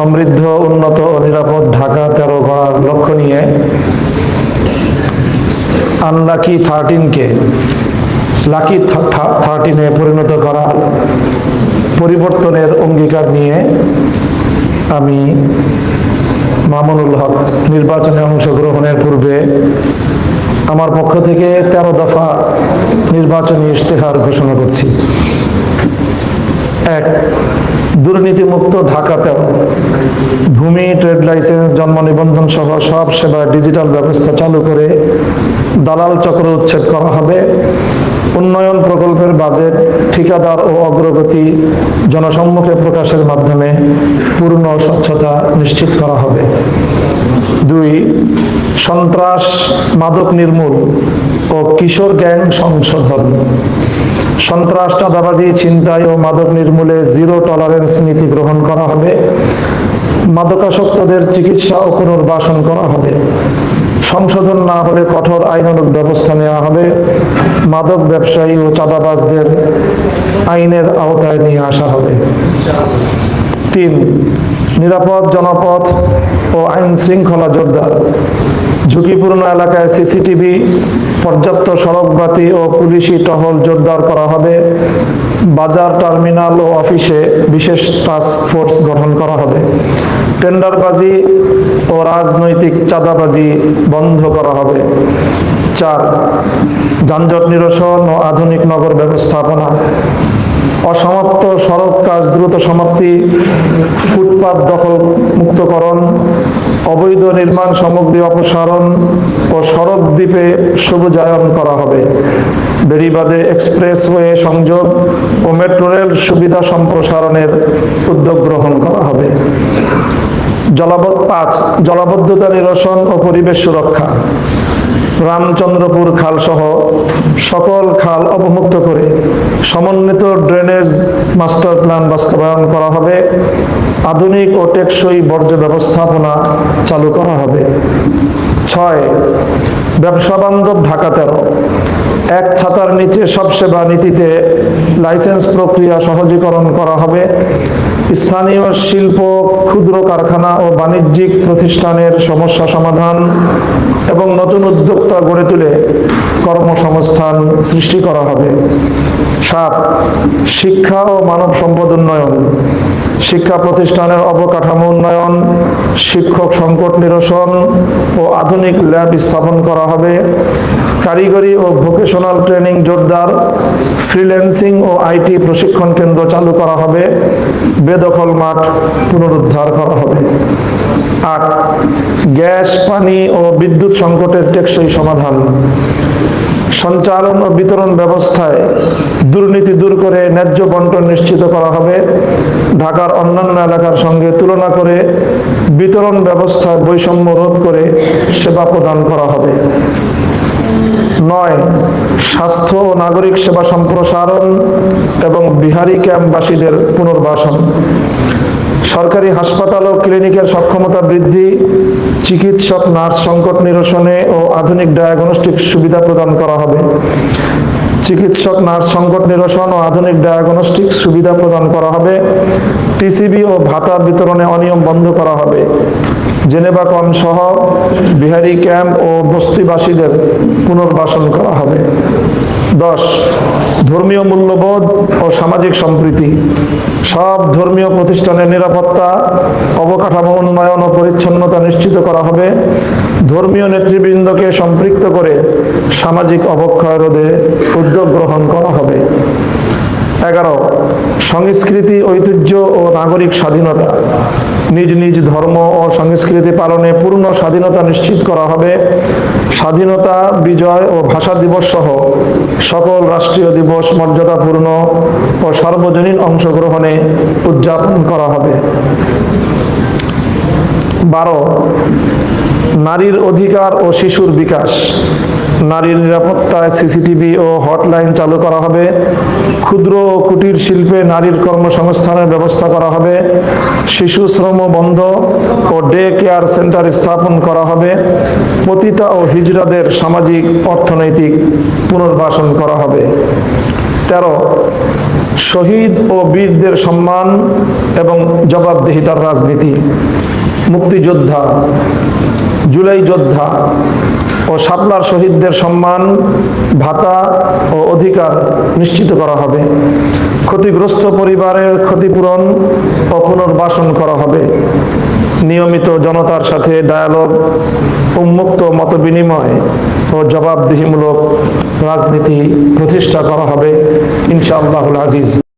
সমৃদ্ধ, উন্নত ও নিরাপদ ঢাকা 13 গড়ার লক্ষ্য নিয়ে আনলাকি 13কে লাকি 13-এ পরিণত করার পরিবর্তনের অঙ্গীকার নিয়ে আমি মামুনুল হক নির্বাচনে অংশগ্রহণের পূর্বে আমার পক্ষ থেকে 13 দফা নির্বাচনী ইশতেহার ঘোষণা করছি। 1. দুর্নীতিমুক্ত ঢাকা 13। ভূমি, ট্রেড লাইসেন্স, জন্ম নিবন্ধন সহ সব সেবা ডিজিটাল ব্যবস্থা চালু করে দালাল চক্র উচ্ছেদ করা হবে। উন্নয়ন প্রকল্পের বাজেট, ঠিকাদার ও অগ্রগতি জনসম্মুখে প্রকাশের মাধ্যমে পূর্ণ স্বচ্ছতা নিশ্চিত করা হবে। 2. সন্ত্রাস, মাদক নির্মূল ও কিশোর গ্যাং সংশোধন। সন্ত্রাস, চাঁদাবাজি, ছিনতাই ও মাদক নির্মূলে জিরো টলারেন্স নীতি গ্রহণ করা হবে। মাদকাসক্তদের চিকিৎসা ও পুনর্বাসন করা হবে। সংশোধন না হলে কঠোর আইনানুগ ব্যবস্থা নেওয়া হবে। মাদক ব্যবসায়ী ও চাঁদাবাজদের আইনের আওতায় নিয়ে আসা হবে। 3. নিরাপদ জনপথ ও আইন শৃঙ্খলা জোরদার। ঝুঁকিপূর্ণ এলাকায় সিসিটিভি, পর্যাপ্ত সড়কবাতি ও পুলিশি টহল জোরদার করা হবে। বাজার, টার্মিনাল ও অফিসে বিশেষ টাস্ক ফোর্স গঠন করা হবে। টেন্ডারবাজি ও রাজনৈতিক চাঁদাবাজি বন্ধ করা হবে। 4. যানজট নিরসন ও আধুনিক নগর ব্যবস্থাপনা। অসমাপ্ত সড়ক কাজ দ্রুত সমাপ্তি, ফুটপাত দখল মুক্তকরণ, অবৈধ নির্মাণ সামগ্রী অপসারণ ও সড়ক দ্বীপে সবুজায়ন করা হবে। বেড়িবাঁধে এক্সপ্রেসওয়ে সংযোগ ও মেট্রো রেল সুবিধা সম্প্রসারণের উদ্যোগ গ্রহণ করা হবে। 5. জলাবদ্ধতা নিরসন ও পরিবেশ সুরক্ষা। রামচন্দ্রপুর খাল সহ সকল খাল অবমুক্ত করে সমন্বিত ড্রেনেজ মাস্টার প্ল্যান বাস্তবায়ন করা হবে। আধুনিক ও টেকসই বর্জ্য ব্যবস্থাপনা চালু করা হবে। 6. ব্যবসা বান্ধব ঢাকা 13। এক ছাতার নিচে সব সেবা নীতিতে লাইসেন্স প্রক্রিয়া সহজীকরণ করা হবে। স্থানীয় শিল্প, ক্ষুদ্র কারখানা ও বাণিজ্যিক প্রতিষ্ঠানের সমস্যা সমাধান এবং নতুন উদ্যোক্তা গড়ে তুলে কর্মসংস্থান সৃষ্টি করা হবে। 7. শিক্ষা ও মানব সম্পদ উন্নয়ন। শিক্ষা প্রতিষ্ঠানের অবকাঠামো উন্নয়ন, শিক্ষক সংকট নিরসন ও আধুনিক ল্যাব স্থাপন করা হবে। কারিগরি ও ভোকেশনাল ট্রেনিং জোরদার, ফ্রিল্যান্সিং ও আইটি প্রশিক্ষণ কেন্দ্র চালু করা হবে। বেদখল মাঠ পুনরুদ্ধার করা হবে। 8. গ্যাস, পানি ও বিদ্যুৎ সংকটের টেকসই সমাধান। সঞ্চালন ও বিতরণ ব্যবস্থায় দুর্নীতি দূর করে ন্যায্য বন্টন নিশ্চিত করা হবে। ঢাকার অন্যান্য এলাকার সঙ্গে তুলনা করে বিতরণ ব্যবস্থায় বৈষম্য রোধ করে সেবা প্রদান করা হবে। 9. স্বাস্থ্য ও নাগরিক সেবা সম্প্রসারণ এবং বিহারি ক্যাম্পবাসীদের পুনর্বাসন। সরকারি হাসপাতাল ও ক্লিনিকের সক্ষমতা বৃদ্ধি, চিকিৎসক নার্স সংকট নিরসনে ও আধুনিক ডায়াগনস্টিক সুবিধা প্রদান করা হবে। চিকিৎসক নার্স সংকট নিরসন ও আধুনিক ডায়াগনস্টিক সুবিধা প্রদান করা হবে। টিসিবি ও ভাতা বিতরণে অনিয়ম বন্ধ করা হবে। জেনেভা কন সহ বিহারি ক্যাম্প ও বস্তিবাসীদের পুনর্বাসন করা হবে। 10. ধর্মীয় মূল্যবোধ ও সামাজিক সম্প্রীতি। সব ধর্মীয় প্রতিষ্ঠানের নিরাপত্তা, অবকাঠামো উন্নয়ন ও পরিচ্ছন্নতা নিশ্চিত করা হবে। ধর্মীয় নেতৃবৃন্দকে সম্পৃক্ত করে সামাজিক অবক্ষয় রোধে উদ্যোগ গ্রহণ করা হবে। 11. সংস্কৃতি, ঐতিহ্য ও নাগরিক স্বাধীনতা। নিজ নিজ ধর্ম ও সংস্কৃতি পালনে পূর্ণ স্বাধীনতা নিশ্চিত করা হবে। স্বাধীনতা, বিজয় ও ভাষা দিবস সহ সকল রাষ্ট্রীয় দিবস মর্যাদাপূর্ণ ও সার্বজনীন অংশগ্রহণে উদযাপন করা হবে। 12. নারীর অধিকার ও শিশুর বিকাশ। নারীর নিরাপত্তায় সিসিটিভি ও হটলাইন চালু করা হবে। ক্ষুদ্র ও কুটির শিল্পে নারীর কর্মসংস্থানের ব্যবস্থা করা হবে। শিশু শ্রম বন্ধ ও ডে কেয়ার সেন্টার স্থাপন করা হবে। পতিতা ও হিজড়াদের সামাজিক অর্থনৈতিক পুনর্বাসন করা হবে। 13 শহীদ ও বীরদের সম্মান এবং জবাবদিহিতার রাজনীতি। মুক্তিযোদ্ধা, জুলাই যোদ্ধা ও শাপলার শহীদদের সম্মান, ভাতা ও অধিকার নিশ্চিত করা হবে। ক্ষতিগ্রস্ত পরিবারের ক্ষতিপূরণ ও পুনর্বাসন করা হবে। নিয়মিত জনতার সাথে ডায়ালগ, উন্মুক্ত মতবিনিময় ও জবাবদিহিমূলক রাজনীতি প্রতিষ্ঠা করা হবে ইনশাআল্লাহুল আজিজ।